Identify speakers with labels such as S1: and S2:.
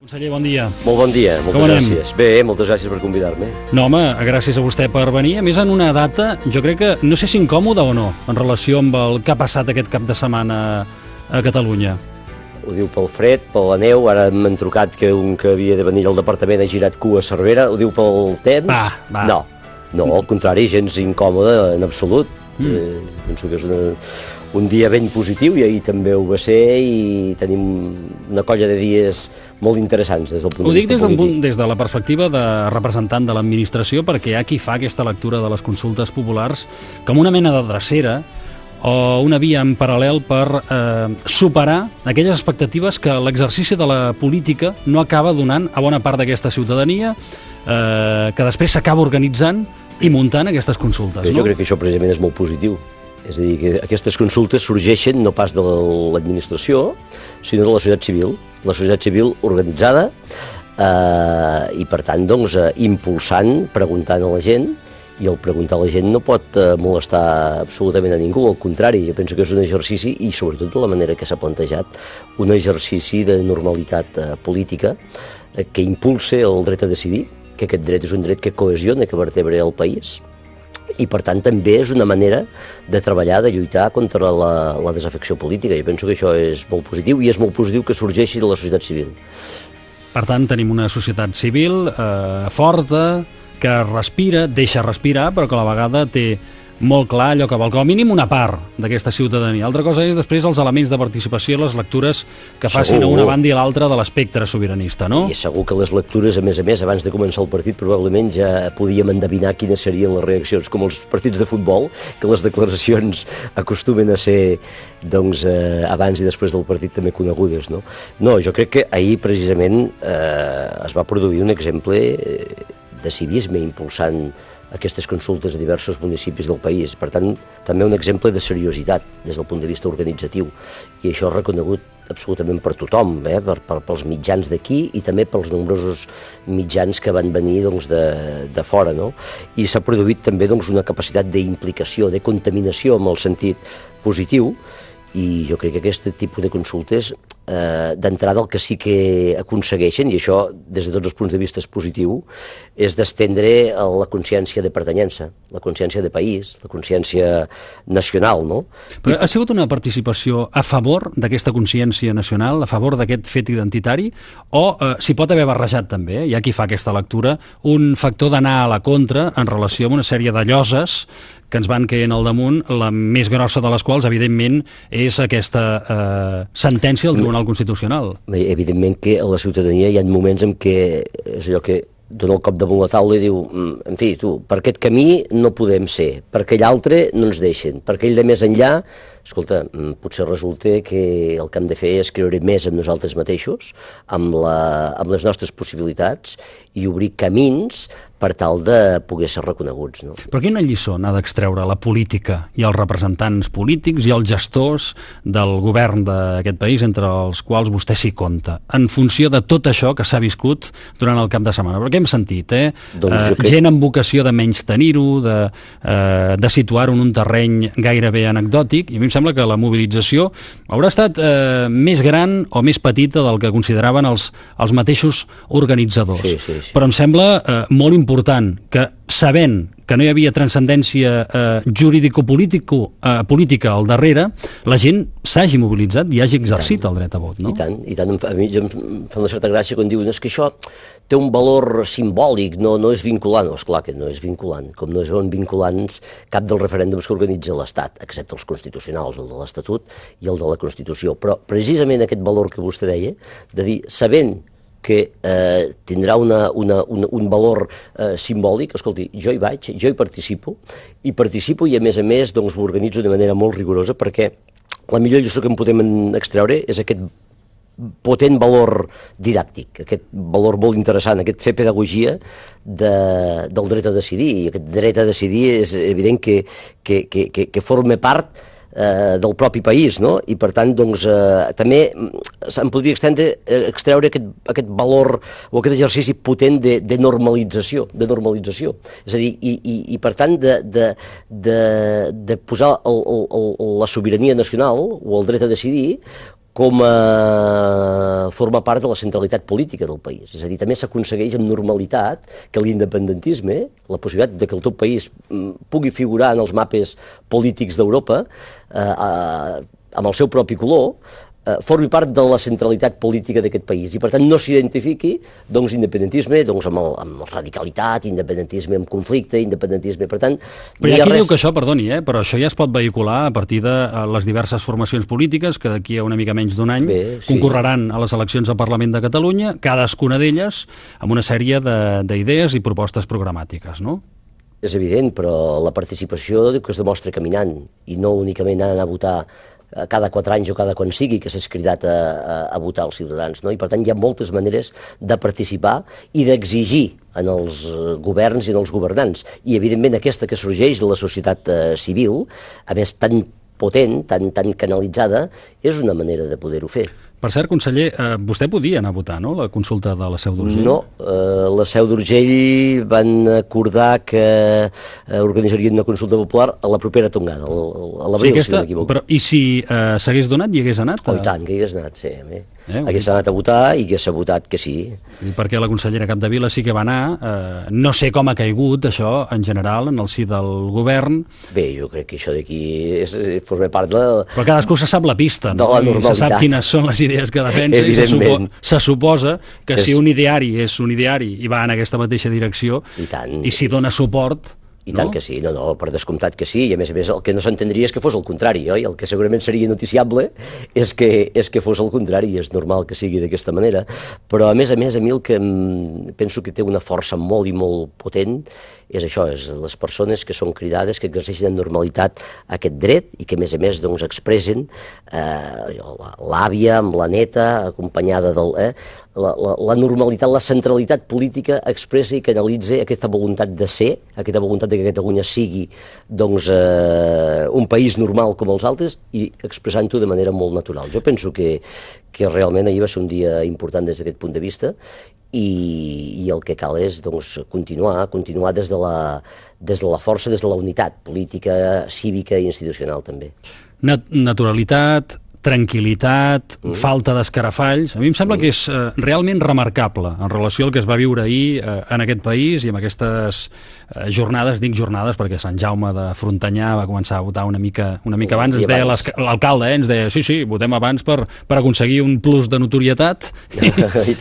S1: Conseller, bon dia.
S2: Molt bon dia, moltes
S1: Com anem?
S2: gràcies. Bé, moltes gràcies per convidar-me.
S1: No, home, gràcies a vostè per venir. A més, en una data, jo crec que, no sé si incòmoda o no, en relació amb el que ha passat aquest cap de setmana a Catalunya.
S2: Ho diu pel fred, per la neu, ara m'han trucat que un que havia de venir al departament ha girat cua a Cervera, ho diu pel temps?
S1: Va.
S2: No, al contrari, gens incòmode en absolut. Penso que és un dia ben positiu i ahir també ho va ser i tenim una colla de dies molt interessants des del punt de vista polític.
S1: Ho dic des de la perspectiva de representant de l'administració, perquè hi ha qui fa aquesta lectura de les consultes populars com una mena de drecera o una via en paral·lel per superar aquelles expectatives que l'exercici de la política no acaba donant a bona part d'aquesta ciutadania, que després s'acaba organitzant i muntant aquestes consultes.
S2: Jo crec que això precisament és molt positiu. És a dir, que aquestes consultes sorgeixen no pas de l'administració, sinó de la societat civil. La societat civil organitzada i, per tant, doncs, impulsant, preguntant a la gent, i el preguntar a la gent no pot molestar absolutament a ningú, al contrari, jo penso que és un exercici, i sobretot de la manera que s'ha plantejat, un exercici de normalitat política que impulsa el dret a decidir, que aquest dret és un dret que cohesiona, que vertebra el país, i per tant també és una manera de treballar, de lluitar contra la desafecció política. Jo penso que això és molt positiu i és molt positiu que sorgeixi de la societat civil.
S1: Per tant, tenim una societat civil forta, que respira, deixa respirar, però que a la vegada té molt clar allò que vol, com a mínim una part d'aquesta ciutadania. Altra cosa és després els elements de participació i les lectures que facin a una banda i a l'altra de l'espectre sobiranista, no?
S2: I segur que les lectures, a més, abans de començar el partit, probablement ja podíem endevinar quines serien les reaccions, com els partits de futbol, que les declaracions acostumen a ser, doncs, abans i després del partit també conegudes, no? No, jo crec que ahir, precisament, es va produir un exemple de civisme impulsant aquestes consultes a diversos municipis del país. Per tant, també un exemple de seriositat des del punt de vista organitzatiu. I això és reconegut absolutament per tothom, pels mitjans d'aquí i també pels nombrosos mitjans que van venir doncs, de fora. No? I s'ha produït també doncs, una capacitat d'implicació, de contaminació en el sentit positiu, i jo crec que aquest tipus de consultes d'entrada el que sí que aconsegueixen, i això des de tots els punts de vista és positiu, és d'estendre la consciència de pertanyença, la consciència de país, la consciència nacional, no?
S1: Però ha sigut una participació a favor d'aquesta consciència nacional, a favor d'aquest fet identitari, o s'hi pot haver barrejat també, hi ha qui fa aquesta lectura, un factor d'anar a la contra en relació amb una sèrie de lloses que ens van caient al damunt, la més grossa de les quals, evidentment, és aquesta sentència del Tribunal Constitucional.
S2: Evidentment que a la ciutadania hi ha moments en què és allò que dona el cop damunt la taula i diu, en fi, tu, per aquest camí no podem ser, per aquell altre no ens deixen, per aquell de més enllà, escolta, potser resulta que el que hem de fer és creure més en nosaltres mateixos, amb les nostres possibilitats i obrir camins per tal de poder ser reconeguts. No?
S1: Però quina lliçó n'ha d'extreure la política i els representants polítics i els gestors del govern d'aquest país, entre els quals vostè s'hi compta, en funció de tot això que s'ha viscut durant el cap de setmana? Perquè hem sentit, gent amb vocació de menys tenir-ho, de situar-ho en un terreny gairebé anecdòtic, i a mi em sembla que la mobilització haurà estat més gran o més petita del que consideraven els mateixos organitzadors.
S2: Sí.
S1: Però em sembla molt important que, sabent que no hi havia transcendència jurídico-política al darrere, la gent s'hagi mobilitzat i hagi exercit el dret a vot, no?
S2: I tant. A mi em fa una certa gràcia quan diuen que això té un valor simbòlic, no és vinculant. Esclar que no és vinculant, com no són vinculants cap dels referèndums que organitza l'Estat, excepte els constitucionals, el de l'Estatut i el de la Constitució. Però precisament aquest valor que vostè deia, de dir, sabent que tindrà un valor simbòlic, escolti, jo hi vaig, jo hi participo i a més doncs, ho organitzo de manera molt rigorosa perquè la millor lliçó que en podem extreure és aquest potent valor didàctic, aquest valor molt interessant, aquest fer pedagogia del dret a decidir. I aquest dret a decidir és evident que forma part del propi país, no? I per tant, doncs, també se'n podria extreure aquest valor o aquest exercici potent de normalització, És a dir, i per tant, de posar la sobirania nacional o el dret a decidir com a formar part de la centralitat política del país. És a dir, també s'aconsegueix amb normalitat que l'independentisme, la possibilitat de que el teu país pugui figurar en els mapes polítics d'Europa amb el seu propi color, formi part de la centralitat política d'aquest país i per tant no s'identifiqui independentisme amb radicalitat, independentisme amb conflicte, independentisme, per tant...
S1: Però hi ha qui diu que això, perdoni, però això ja es pot vehicular a partir de les diverses formacions polítiques que d'aquí a una mica menys d'un any concorreran a les eleccions al Parlament de Catalunya, cadascuna d'elles amb una sèrie d'idees i propostes programàtiques, no?
S2: És evident, però la participació que es demostra caminant i no únicament anar a votar cada 4 anys o cada quan sigui que s'és cridat a votar els ciutadans, no? I per tant hi ha moltes maneres de participar i d'exigir en els governs i en els governants. I evidentment aquesta que sorgeix de la societat civil, a més tan potent, tan canalitzada, és una manera de poder-ho fer.
S1: Per cert, conseller, vostè podia anar a votar, no?, la consulta de la Seu d'Urgell?
S2: No, la Seu d'Urgell van acordar que organitzarien una consulta popular a la propera tongada, a l'abril, si no m'equivoco.
S1: Però i si s'hagués donat i hagués anat?
S2: Oh, i tant, que hi hagués anat, sí. Hagués anat a votar i hagués votat que sí.
S1: Perquè la consellera Capdevila sí que va anar. No sé com ha caigut això, en general, en el si del govern.
S2: Bé, jo crec que això d'aquí forma part de...
S1: Però cadascú se sap la pista, no?
S2: De la normalitat.
S1: Se sap quines són les idees que defensa i se suposa que si un ideari és un ideari i va en aquesta mateixa direcció i si dona suport...
S2: I tant que sí, no, per descomptat que sí, i a més el que no s'entendria és que fos el contrari, oi? El que segurament seria noticiable és que fos el contrari, i és normal que sigui d'aquesta manera, però a més, a mi el que penso que té una força molt i molt potent és això, és les persones que són cridades, que exerceixen amb normalitat aquest dret i que a més expressen l'àvia amb la neta, acompanyada del... La normalitat, la centralitat política expressa i canalitza aquesta voluntat de ser, aquesta voluntat de que Catalunya sigui un país normal com els altres i expressant-ho de manera molt natural. Jo penso que realment ahir va ser un dia important des d'aquest punt de vista i el que cal és continuar des de la força, des de la unitat política, cívica i institucional també.
S1: Naturalitat, tranquil·litat, falta d'escarafalls. A mi em sembla que és realment remarcable en relació al que es va viure ahir en aquest país i amb aquestes jornades, dic jornades perquè Sant Jaume de Frontanyà va començar a votar una mica abans, ens deia l'alcalde, ens deia sí, votem abans per aconseguir un plus de notorietat